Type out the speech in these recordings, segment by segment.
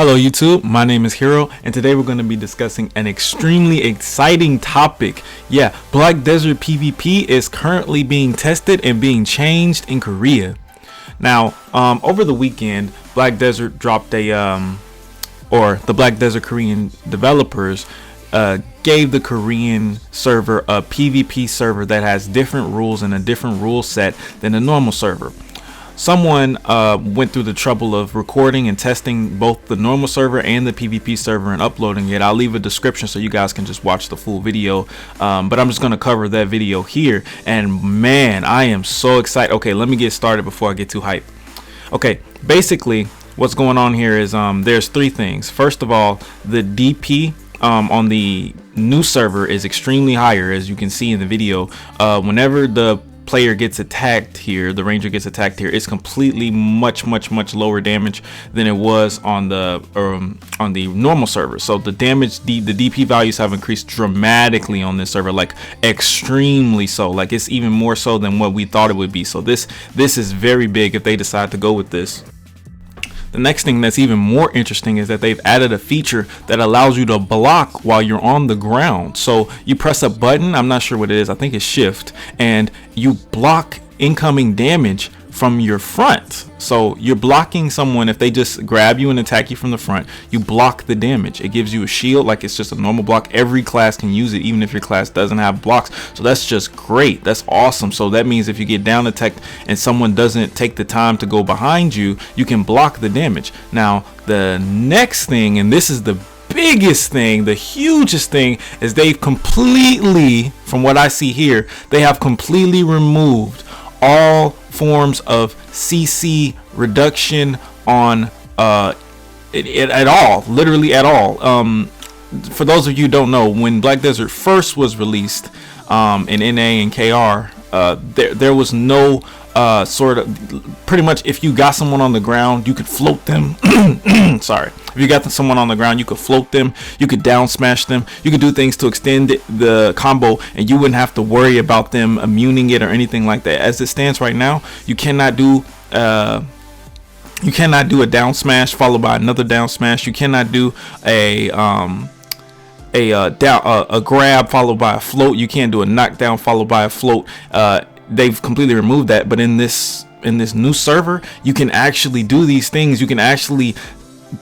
Hello YouTube, my name is Hero, and today we're going to be discussing an extremely exciting topic. Yeah, Black Desert PvP is currently being tested and being changed in Korea. Now, over the weekend, Black Desert dropped the Black Desert Korean developers gave the Korean server a PvP server that has different rules and a different rule set than the normal server. Someone went through the trouble of recording and testing both the normal server and the PvP server and uploading it. I'll leave a description so you guys can just watch the full video, but I'm just going to cover that video here. And man, I am so excited. Okay, let me get started before I get too hyped. Okay, basically what's going on here is there's three things. First of all, the DP on the new server is extremely higher, as you can see in the video. Whenever the player gets attacked here, the ranger gets attacked here, it's completely much lower damage than it was on the normal server. So the damage, the DP values have increased dramatically on this server, like extremely so. Like it's even more so than what we thought it would be. So this is very big if they decide to go with this. The next thing that's even more interesting is that they've added a feature that allows you to block while you're on the ground. So you press a button, I'm not sure what it is, I think it's shift, and you block incoming damage from your front. So you're blocking someone. If they just grab you and attack you from the front, you block the damage. It gives you a shield like it's just a normal block. Every class can use it, even if your class doesn't have blocks. So that's just great. That's awesome. So that means if you get down attacked and someone doesn't take the time to go behind you, you can block the damage. Now the next thing, and this is the biggest thing, the hugest thing, is they've completely, from what I see here, they have completely removed all forms of CC reduction on at all, literally at all. For those of you who don't know, when Black Desert first was released in NA and KR, there was no sort of, pretty much if you got someone on the ground, you could float them. Sorry, if you got someone on the ground, you could float them, you could down smash them, you could do things to extend the combo, and you wouldn't have to worry about them immuning it or anything like that. As it stands right now, you cannot do a down smash followed by another down smash. You cannot do a grab followed by a float. You can't do a knockdown followed by a float. They've completely removed that, but in this new server, you can actually do these things. You can actually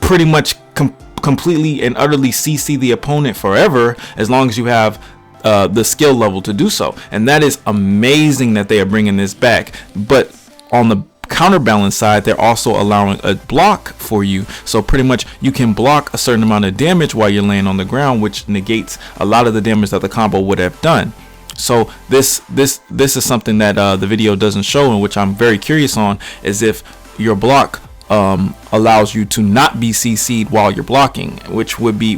pretty much completely and utterly CC the opponent forever, as long as you have the skill level to do so. And that is amazing that they are bringing this back. But on the counterbalance side, they're also allowing a block for you. So pretty much you can block a certain amount of damage while you're laying on the ground, which negates a lot of the damage that the combo would have done. So this is something that the video doesn't show, and which I'm very curious on, is if your block allows you to not be CC'd while you're blocking, which would be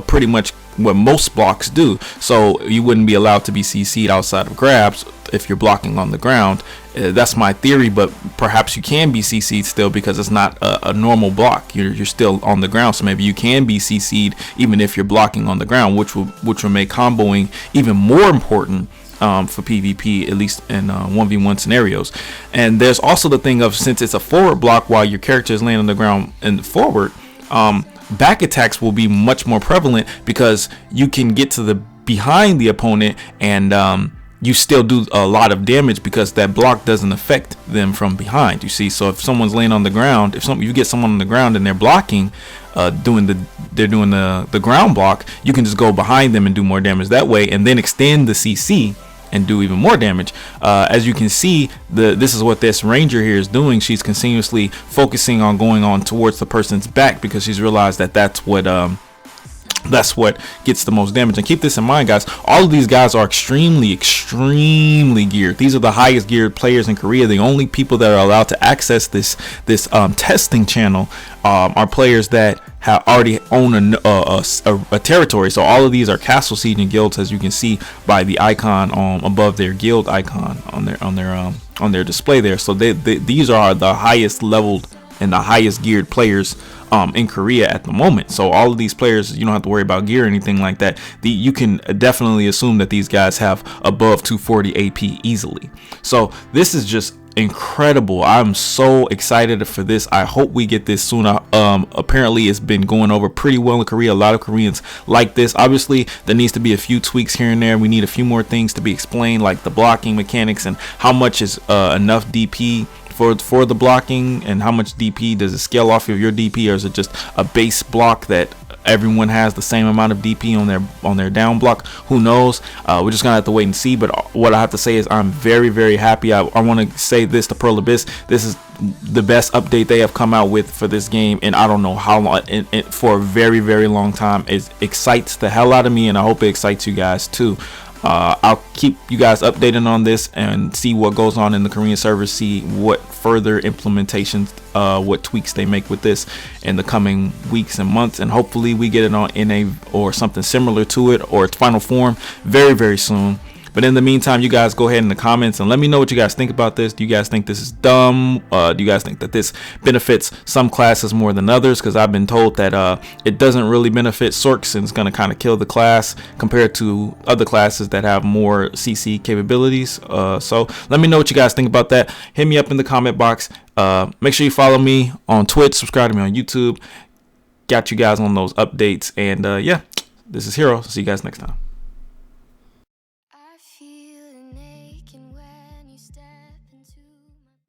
pretty much what most blocks do. So you wouldn't be allowed to be CC'd outside of grabs if you're blocking on the ground. That's my theory, but perhaps you can be CC'd still, because it's not a normal block. You're still on the ground, so maybe you can be CC'd even if you're blocking on the ground, which will make comboing even more important for PvP, at least in 1v1 scenarios. And there's also the thing of, since it's a forward block while your character is laying on the ground and forward, back attacks will be much more prevalent, because you can get to the behind the opponent and you still do a lot of damage, because that block doesn't affect them from behind, you see. So if someone's laying on the ground, you get someone on the ground and they're blocking, doing the ground block, you can just go behind them and do more damage that way, and then extend the CC and do even more damage. As you can see, this is what this ranger here is doing. She's continuously focusing on going on towards the person's back, because she's realized that that's what gets the most damage. And keep this in mind, guys, all of these guys are extremely geared. These are the highest geared players in Korea. The only people that are allowed to access this testing channel are players that already own a territory. So all of these are castle sieging guilds, as you can see by the icon above their guild icon on their display there. So these are the highest leveled and the highest geared players in Korea at the moment. So all of these players, you don't have to worry about gear or anything like that. You can definitely assume that these guys have above 240 AP easily. So this is just incredible. I'm so excited for this. I hope we get this soon. Apparently it's been going over pretty well in Korea. A lot of Koreans like this. Obviously there needs to be a few tweaks here and there. We need a few more things to be explained, like the blocking mechanics and how much is enough DP for the blocking, and how much DP does it scale off of your DP, or is it just a base block that everyone has the same amount of DP on their down block? Who knows? We're just gonna have to wait and see. But what I have to say is I'm very, very happy. I want to say this to Pearl Abyss. This is the best update they have come out with for this game, and I don't know how long, for a very, very long time. It excites the hell out of me, and I hope it excites you guys too. I'll keep you guys updated on this and see what goes on in the Korean server, see what further implementations, what tweaks they make with this in the coming weeks and months, and hopefully we get it on NA or something similar to it, or its final form very, very soon. But in the meantime, you guys go ahead in the comments and let me know what you guys think about this. Do you guys think this is dumb? Do you guys think that this benefits some classes more than others? Because I've been told that it doesn't really benefit Sorks, and it's going to kind of kill the class compared to other classes that have more CC capabilities. So let me know what you guys think about that. Hit me up in the comment box. Make sure you follow me on Twitch, subscribe to me on YouTube. Got you guys on those updates. And yeah, this is Hero. See you guys next time.